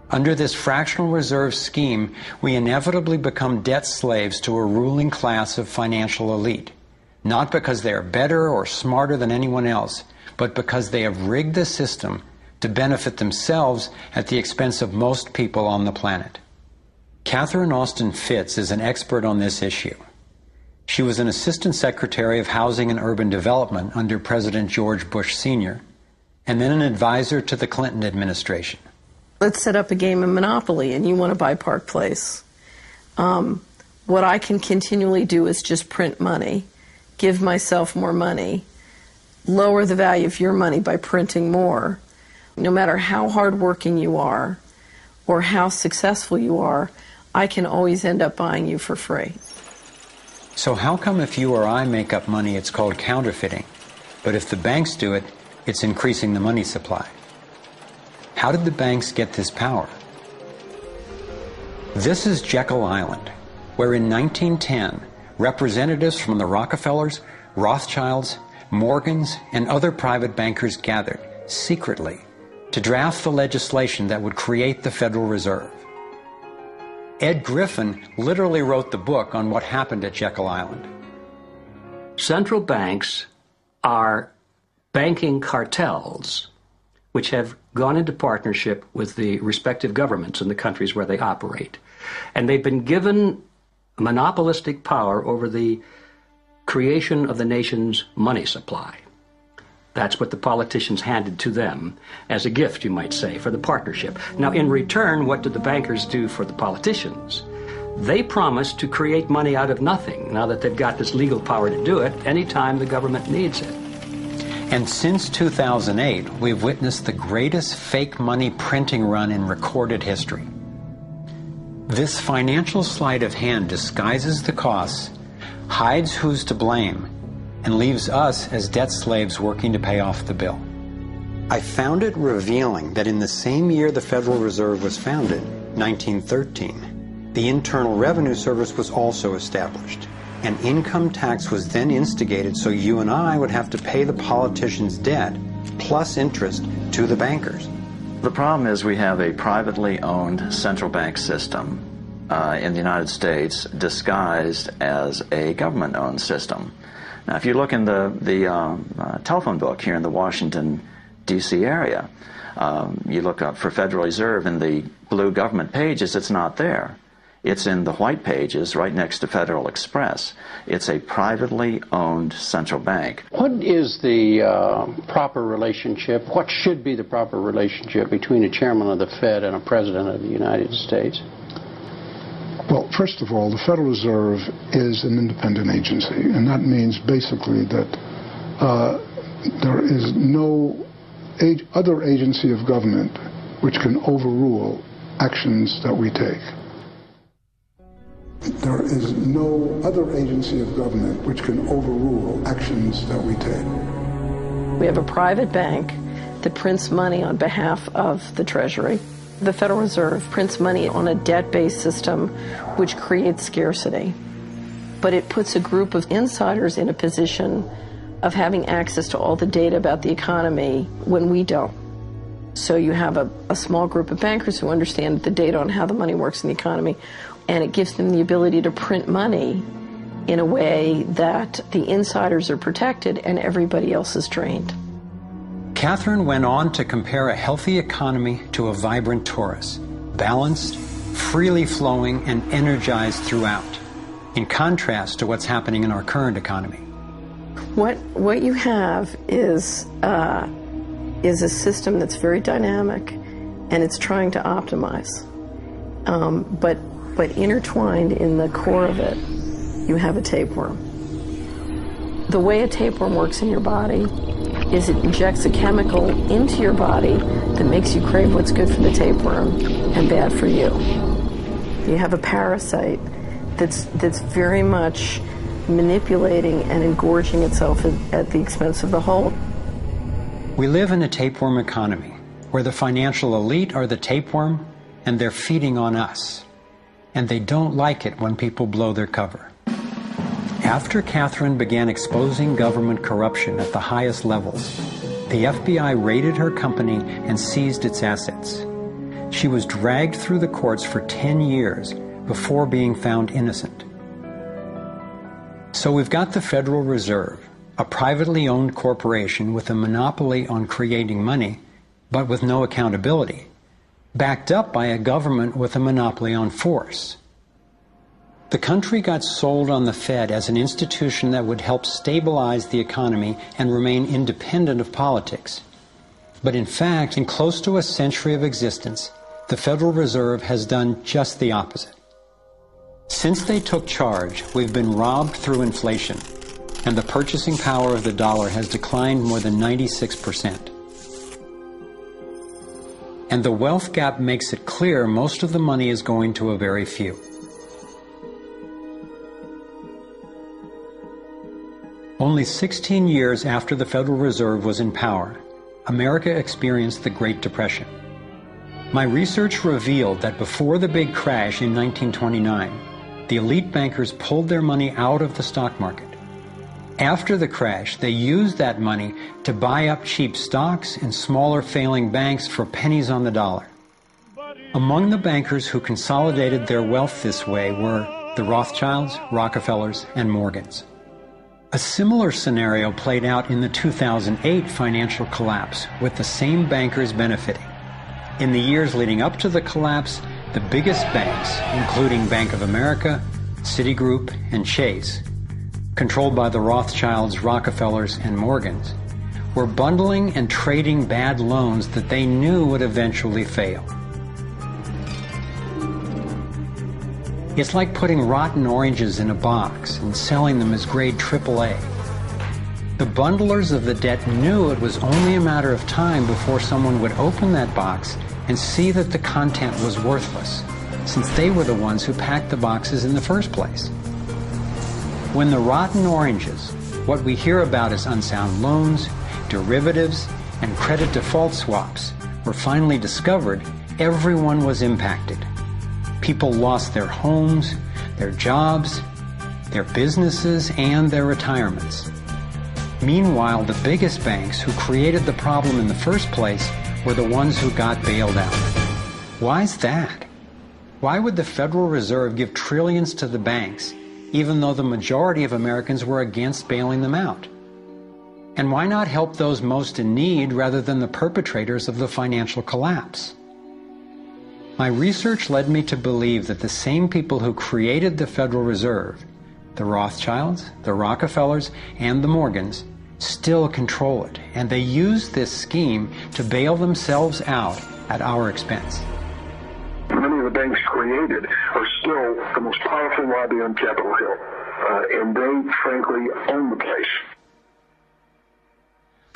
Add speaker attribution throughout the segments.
Speaker 1: Under this fractional reserve scheme, we inevitably become debt slaves to a ruling class of financial elite, not because they are better or smarter than anyone else, but because they have rigged the system to benefit themselves at the expense of most people on the planet. Catherine Austin Fitts is an expert on this issue. She was an Assistant Secretary of Housing and Urban Development under President George Bush Sr., and then an advisor to the Clinton administration.
Speaker 2: Let's set up a game of Monopoly and you want to buy Park Place. What I can continually do is just print money, give myself more money, lower the value of your money by printing more. No matter how hardworking you are or how successful you are, I can always end up buying you for free.
Speaker 1: So how come if you or I make up money, it's called counterfeiting, but if the banks do it, it's increasing the money supply? How did the banks get this power? This is Jekyll Island, where in 1910, representatives from the Rockefellers, Rothschilds, Morgans, and other private bankers gathered, secretly, to draft the legislation that would create the Federal Reserve. Ed Griffin literally wrote the book on what happened at Jekyll Island.
Speaker 3: Central banks are banking cartels which have gone into partnership with the respective governments in the countries where they operate. And they've been given monopolistic power over the creation of the nation's money supply. That's what the politicians handed to them as a gift, you might say, for the partnership. Now, in return, what did the bankers do for the politicians? They promised to create money out of nothing, now that they've got this legal power to do it anytime the government needs it.
Speaker 1: And since 2008, we've witnessed the greatest fake money printing run in recorded history. This financial sleight of hand disguises the costs, hides who's to blame, and leaves us as debt slaves working to pay off the bill. I found it revealing that in the same year the Federal Reserve was founded, 1913, the Internal Revenue Service was also established. An income tax was then instigated so you and I would have to pay the politicians' debt plus interest to the bankers.
Speaker 4: The problem is we have a privately owned central bank system in the United States disguised as a government-owned system. Now, if you look in the telephone book here in the Washington, D.C. area, you look up for Federal Reserve in the blue government pages, it's not there. It's in the white pages right next to Federal Express. It's a privately owned central bank.
Speaker 5: What is the proper relationship, what should be the proper relationship between a chairman of the Fed and a president of the United States?
Speaker 6: Well, first of all, the Federal Reserve is an independent agency, and that means basically that there is no other agency of government which can overrule actions that we take. There is no other agency of government which can overrule actions that we take.
Speaker 2: We have a private bank that prints money on behalf of the Treasury. The Federal Reserve prints money on a debt-based system which creates scarcity. But it puts a group of insiders in a position of having access to all the data about the economy when we don't. So you have a small group of bankers who understand the data on how the money works in the economy, and it gives them the ability to print money in a way that the insiders are protected and everybody else is drained.
Speaker 1: Catherine went on to compare a healthy economy to a vibrant torus, balanced, freely flowing, and energized throughout, in contrast to what's happening in our current economy.
Speaker 2: What you have is a system that's very dynamic, and it's trying to optimize. But intertwined in the core of it, you have a tapeworm. The way a tapeworm works in your body is it injects a chemical into your body that makes you crave what's good for the tapeworm and bad for you. You have a parasite that's very much manipulating and engorging itself at the expense of the whole.
Speaker 1: We live in a tapeworm economy where the financial elite are the tapeworm and they're feeding on us. and they don't like it when people blow their cover. After Catherine began exposing government corruption at the highest levels, the FBI raided her company and seized its assets. She was dragged through the courts for 10 years before being found innocent. So we've got the Federal Reserve, a privately owned corporation with a monopoly on creating money, but with no accountability, backed up by a government with a monopoly on force. The country got sold on the Fed as an institution that would help stabilize the economy and remain independent of politics. But in fact, in close to a century of existence, the Federal Reserve has done just the opposite. Since they took charge, we've been robbed through inflation, and the purchasing power of the dollar has declined more than 96%. And the wealth gap makes it clear most of the money is going to a very few. Only 16 years after the Federal Reserve was in power, America experienced the Great Depression. My research revealed that before the big crash in 1929, the elite bankers pulled their money out of the stock market. After the crash, they used that money to buy up cheap stocks and smaller failing banks for pennies on the dollar. Among the bankers who consolidated their wealth this way were the Rothschilds, Rockefellers, and Morgans. A similar scenario played out in the 2008 financial collapse, with the same bankers benefiting. In the years leading up to the collapse, the biggest banks, including Bank of America, Citigroup, and Chase, controlled by the Rothschilds, Rockefellers, and Morgans, were bundling and trading bad loans that they knew would eventually fail. It's like putting rotten oranges in a box and selling them as grade AAA. The bundlers of the debt knew it was only a matter of time before someone would open that box and see that the content was worthless, since they were the ones who packed the boxes in the first place. When the rotten oranges, what we hear about as unsound loans, derivatives, and credit default swaps, were finally discovered, everyone was impacted. People lost their homes, their jobs, their businesses, and their retirements. Meanwhile, the biggest banks who created the problem in the first place were the ones who got bailed out. Why's that? Why would the Federal Reserve give trillions to the banks, even though the majority of Americans were against bailing them out? And why not help those most in need rather than the perpetrators of the financial collapse? My research led me to believe that the same people who created the Federal Reserve, the Rothschilds, the Rockefellers, and the Morgans, still control it, and they use this scheme to bail themselves out at our expense.
Speaker 7: Many of the banks created are still the most powerful lobby on Capitol Hill, and they, frankly, own the place.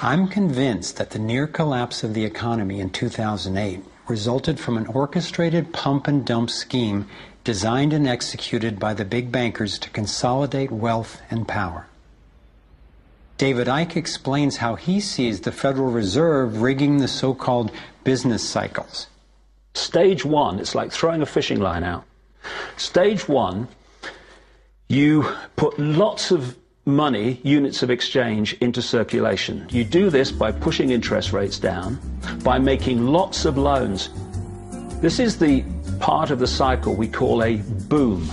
Speaker 1: I'm convinced that the near collapse of the economy in 2008 resulted from an orchestrated pump-and-dump scheme designed and executed by the big bankers to consolidate wealth and power. David Icke explains how he sees the Federal Reserve rigging the so-called business cycles.
Speaker 3: Stage one, it's like throwing a fishing line out. Stage one, you put lots of money, units of exchange, into circulation. You do this by pushing interest rates down, by making lots of loans. This is the part of the cycle we call a boom.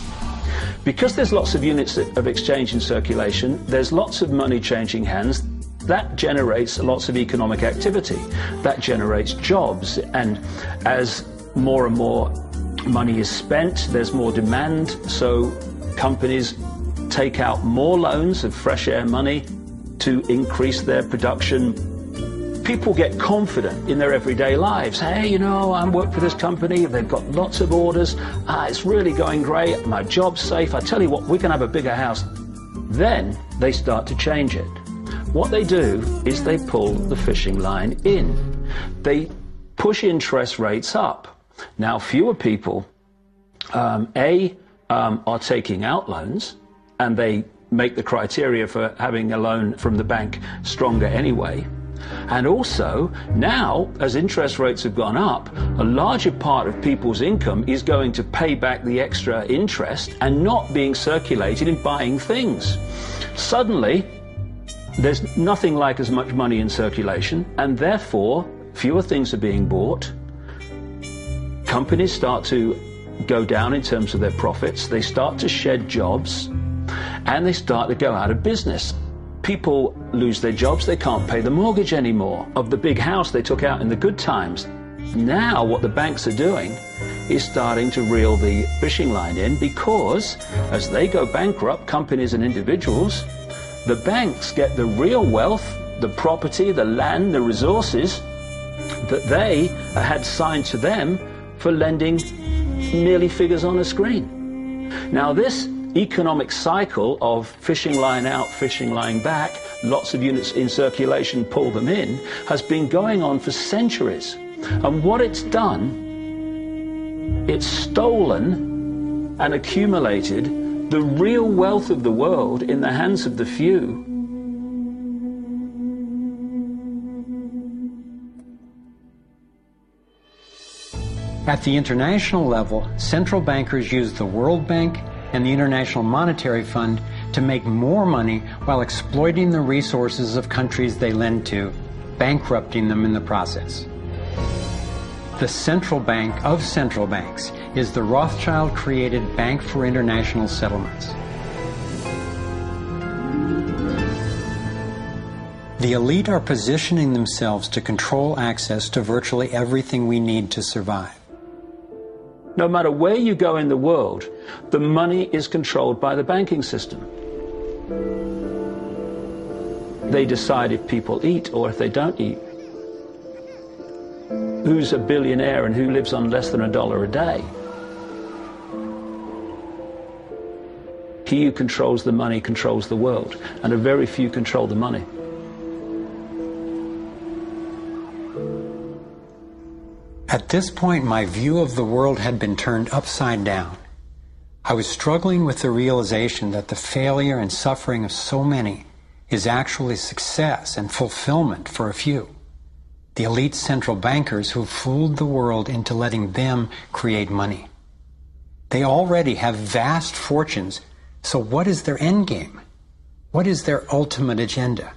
Speaker 3: Because there's lots of units of exchange in circulation, there's lots of money changing hands. That generates lots of economic activity. That generates jobs. And as more and more money is spent, there's more demand. So companies take out more loans of fresh air money to increase their production. People get confident in their everyday lives. Hey, you know, I work for this company, they've got lots of orders, it's really going great, my job's safe, I tell you what, we can have a bigger house. Then they start to change it. What they do is they pull the fishing line in. They push interest rates up. Now, fewer people, are taking out loans, and they make the criteria for having a loan from the bank stronger anyway.
Speaker 8: And also, now, as interest rates have gone up, a larger part of people's income is going to pay back the extra interest and not being circulated in buying things. Suddenly, there's nothing like as much money in circulation, and therefore, fewer things are being bought. Companies start to go down in terms of their profits. They start to shed jobs, and they start to go out of business. People lose their jobs, they can't pay the mortgage anymore of the big house they took out in the good times. Now what the banks are doing is starting to reel the fishing line in, because as they go bankrupt, companies and individuals, the banks get the real wealth, the property, the land, the resources that they had signed to them for lending merely figures on a screen. Now this economic cycle of fishing line out, fishing line back, lots of units in circulation, pull them in, has been going on for centuries. And what it's done, it's stolen and accumulated the real wealth of the world in the hands of the few.
Speaker 1: At the international level, central bankers use the World Bank and the International Monetary Fund to make more money while exploiting the resources of countries they lend to, bankrupting them in the process. The central bank of central banks is the Rothschild-created Bank for International Settlements. The elite are positioning themselves to control access to virtually everything we need to survive.
Speaker 8: No matter where you go in the world, the money is controlled by the banking system. They decide if people eat or if they don't eat. Who's a billionaire and who lives on less than $1 a day? He who controls the money controls the world, and a very few control the money.
Speaker 1: At this point, my view of the world had been turned upside down. I was struggling with the realization that the failure and suffering of so many is actually success and fulfillment for a few. The elite central bankers who fooled the world into letting them create money. They already have vast fortunes, so what is their end game? What is their ultimate agenda?